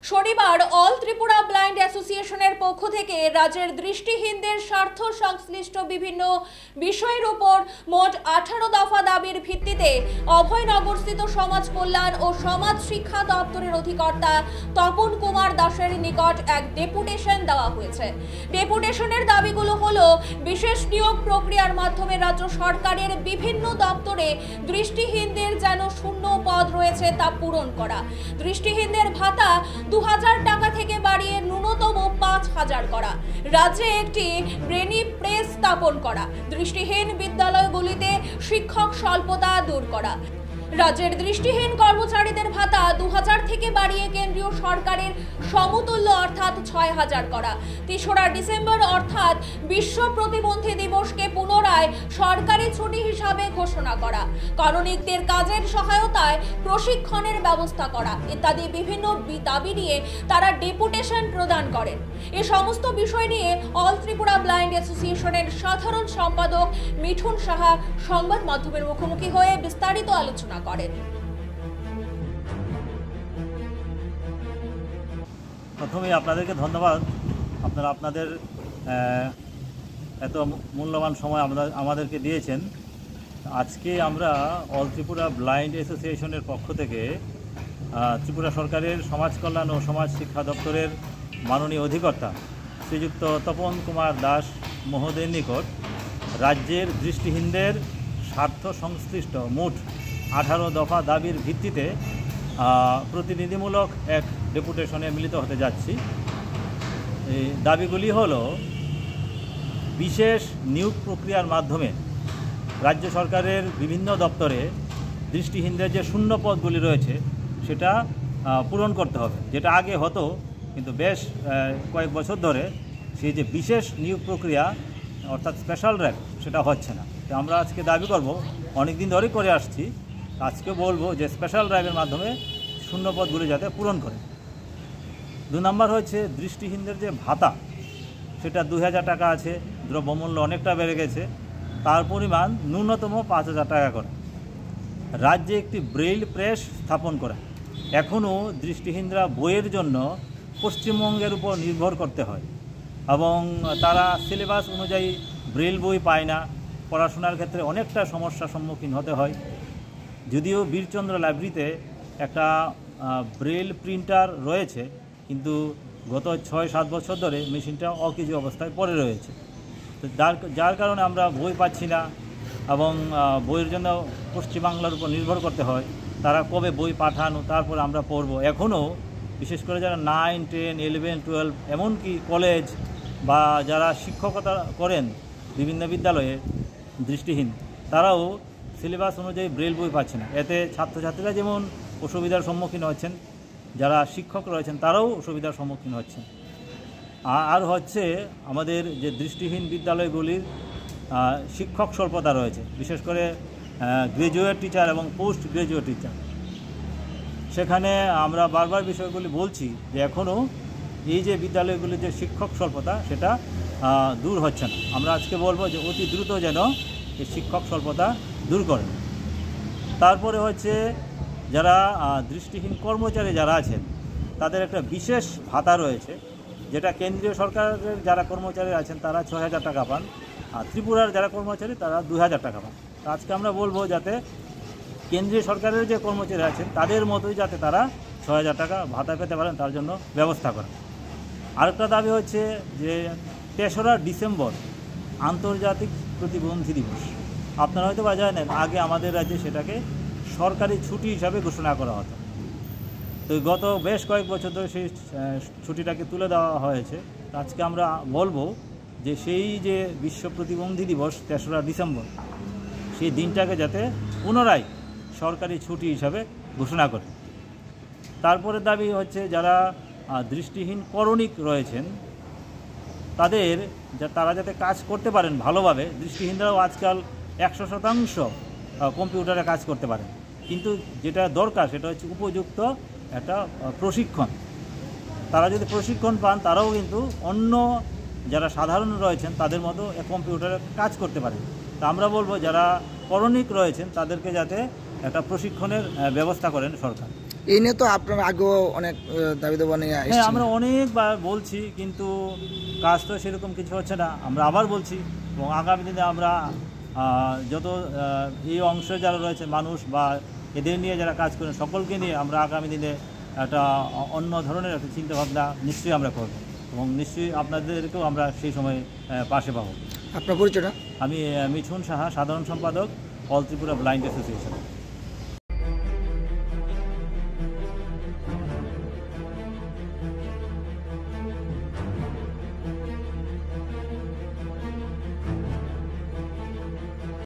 শনিবার all Tripura blind অ্যাসোসিয়েশনের পক্ষ থেকে রাজ্যের দৃষ্টিহীনদের স্বার্থ সংশ্লিষ্ট বিভিন্ন বিষয়ের উপর মোট 18 দফা দাবির ভিত্তিতে অভয়নগরস্থিত সমাজ কল্যাণ ও সমাজ শিক্ষা দপ্তরের অধিকর্তা তপন কুমার দাসের নিকট এক ডেপুটেশন দেওয়া হয়েছে। ডেপুটেশনের দাবিগুলো হলো বিশেষ নিয়োগ প্রক্রিয়ার মাধ্যমে রাজ্য সরকারের বিভিন্ন দপ্তরে দৃষ্টিহীনদের যেন শূন্য পদ রয়েছে তা পূরণ করা, দৃষ্টিহীনদের ভাতা 2000 টাকা থেকে বাড়িয়ে ন্যূনতম 5000 করা, রাজ্যে একটি ব্রেনি প্রেস স্থাপন করা, দৃষ্টিহীন বিদ্যালয়গুলিতে শিক্ষক স্বল্পতা দূর করা, রাজ্যের দৃষ্টিহীন কর্মচারীদের ভাতা 2000 থেকে বাড়িয়ে কেন্দ্রীয় সরকারের সমতুল্য অর্থাৎ 6000 করা, 3রা ডিসেম্বর অর্থাৎ বিশ্ব প্রতিবন্ধী দিবসকে পুনরায় সরকারি ছুটি হিসাবে ঘোষণা করা, করণিকদের কাজের সহায়তায় প্রশিক্ষণের ব্যবস্থা করা ইত্যাদি বিভিন্ন দাবি নিয়ে তারা ডেপুটেশন প্রদান করেন। এই সমস্ত বিষয় নিয়ে অল ত্রিপুরা ব্লাইন্ড অ্যাসোসিয়েশনের সাধারণ সম্পাদক মিঠুন সাহা সংবাদ মাধ্যমের মুখোমুখি হয়ে বিস্তারিত আলোচনা করেন। প্রথমে আপনাদেরকে ধন্যবাদ, আপনারা আপনাদের এত মূল্যবান সময় আমাদেরকে দিয়েছেন। আজকে আমরা অল ত্রিপুরা ব্লাইন্ড অ্যাসোসিয়েশনের পক্ষ থেকে ত্রিপুরা সরকারের সমাজ কল্যাণ ও সমাজ শিক্ষা দপ্তরের মাননীয় অধিকর্তা শ্রীযুক্ত তপন কুমার দাস মহোদয়ের নিকট রাজ্যের দৃষ্টিহীনদের স্বার্থ সংশ্লিষ্ট মোট 18 দফা দাবির ভিত্তিতে প্রতিনিধিমূলক এক ডেপুটেশনে মিলিত হতে যাচ্ছি। এই দাবিগুলি হলো বিশেষ নিয়োগ প্রক্রিয়ার মাধ্যমে রাজ্য সরকারের বিভিন্ন দপ্তরে দৃষ্টিহীনদের যে শূন্য পদগুলি রয়েছে সেটা পূরণ করতে হবে, যেটা আগে হতো কিন্তু বেশ কয়েক বছর ধরে সেই যে বিশেষ নিয়োগ প্রক্রিয়া অর্থাৎ স্পেশাল র্যাঙ্ক সেটা হচ্ছে না। তো আমরা আজকে দাবি করব, অনেক দিন ধরেই করে আসছি, আজকে বলবো যে স্পেশাল র্যাঙ্কের মাধ্যমে শূন্য পদগুলি যাতে পূরণ করে। 2 নম্বর হচ্ছে দৃষ্টিহীনদের যে ভাতা সেটা 2000 টাকা আছে, দ্রব্যমূল্য অনেকটা বেড়ে গেছে, তার পরিমাণ ন্যূনতম 5000 টাকা করে। রাজ্যে একটি ব্রেইল প্রেস স্থাপন করা, এখনও দৃষ্টিহীনরা বইয়ের জন্য পশ্চিমবঙ্গের উপর নির্ভর করতে হয় এবং তারা সিলেবাস অনুযায়ী ব্রেইল বই পায় না, পড়াশোনার ক্ষেত্রে অনেকটা সমস্যার সম্মুখীন হতে হয়। যদিও বীরচন্দ্র লাইব্রেরিতে একটা ব্রেইল প্রিন্টার রয়েছে, কিন্তু গত 6-7 বছর ধরে মেশিনটা অকেজো অবস্থায় পড়ে রয়েছে। তো যার কারণে আমরা বই পাচ্ছি না এবং বইয়ের জন্য পশ্চিমবাংলার উপর নির্ভর করতে হয়। তারা কবে বই পাঠানো তারপর আমরা পড়ব। এখনও বিশেষ করে যারা 9, 10, 11, 12 এমনকি কলেজ বা যারা শিক্ষকতা করেন বিভিন্ন বিদ্যালয়ে দৃষ্টিহীন, তারাও সিলেবাস অনুযায়ী ব্রেল বই পাচ্ছে না। এতে ছাত্রছাত্রীরা যেমন অসুবিধার সম্মুখীন হচ্ছেন, যারা শিক্ষক রয়েছেন তারাও অসুবিধার সম্মুখীন হচ্ছেন। আর হচ্ছে আমাদের যে দৃষ্টিহীন বিদ্যালয়গুলির শিক্ষক স্বল্পতা রয়েছে, বিশেষ করে গ্র্যাজুয়েট টিচার এবং পোস্ট গ্র্যাজুয়েট টিচার। সেখানে আমরা বারবার বিষয়গুলি বলছি যে এখনও এই যে বিদ্যালয়গুলির যে শিক্ষক স্বল্পতা সেটা দূর হচ্ছে না। আমরা আজকে বলবো যে অতি দ্রুত যেন এই শিক্ষক স্বল্পতা দূর করেন। তারপরে হচ্ছে যারা দৃষ্টিহীন কর্মচারী যারা আছেন তাদের একটা বিশেষ ভাতা রয়েছে, যেটা কেন্দ্রীয় সরকারের যারা কর্মচারী আছেন তারা 6000 টাকা পান, আর ত্রিপুরার যারা কর্মচারী তারা 2000 টাকা পান। আজকে আমরা বলবো যাতে কেন্দ্রীয় সরকারের যে কর্মচারী আছেন তাদের মতোই যাতে তারা 6000 টাকা ভাতা পেতে পারেন তার জন্য ব্যবস্থা করা। আরেকটা দাবি হচ্ছে যে 3রা ডিসেম্বর আন্তর্জাতিক প্রতিবন্ধী দিবস। আপনারা হয়তো বা জানেন আগে আমাদের রাজ্যে সেটাকে সরকারি ছুটি হিসাবে ঘোষণা করা হতো। তো গত বেশ কয়েক বছর ধরে সেই ছুটিটাকে তুলে দেওয়া হয়েছে। আজকে আমরা বলবো যে সেই যে বিশ্ব প্রতিবন্ধী দিবস 3রা ডিসেম্বর, সেই দিনটাকে যাতে পুনরায় সরকারি ছুটি হিসাবে ঘোষণা করে। তারপরে দাবি হচ্ছে যারা দৃষ্টিহীন করণিক রয়েছেন তারা যাতে কাজ করতে পারেন ভালোভাবে। দৃষ্টিহীনরাও আজকাল 100% কম্পিউটারে কাজ করতে পারেন, কিন্তু যেটা দরকার সেটা হচ্ছে উপযুক্ত একটা প্রশিক্ষণ। তারা যদি প্রশিক্ষণ পান তারাও কিন্তু অন্য যারা সাধারণ রয়েছেন তাদের মতো কম্পিউটারে কাজ করতে পারেন। তা আমরা বলবো যারা করণিক রয়েছেন তাদেরকে যাতে একটা প্রশিক্ষণের ব্যবস্থা করেন সরকার। এই নিয়ে তো আপনার আগেও অনেক দাবি দাবা নিয়ে হ্যাঁ, এসেছেন। আমরা অনেকবার বলছি, কিন্তু কাজ তো সেরকম কিছু হচ্ছে না। আমরা আবার বলছি এবং আগামী দিনে আমরা যত এই অংশে যারা রয়েছে মানুষ বা এদের নিয়ে যারা কাজ করেন সকলকে নিয়ে আমরা আগামী দিনে একটা অন্য ধরনের একটা চিন্তাভাবনা নিশ্চয়ই আমরা করব এবং নিশ্চয়ই আপনাদেরকেও আমরা সেই সময় পাশে পাবো। আপনার পরিচয়টা? আমি মিঠুন সাহা, সাধারণ সম্পাদক অল ত্রিপুরা ব্লাইন্ড অ্যাসোসিয়েশন।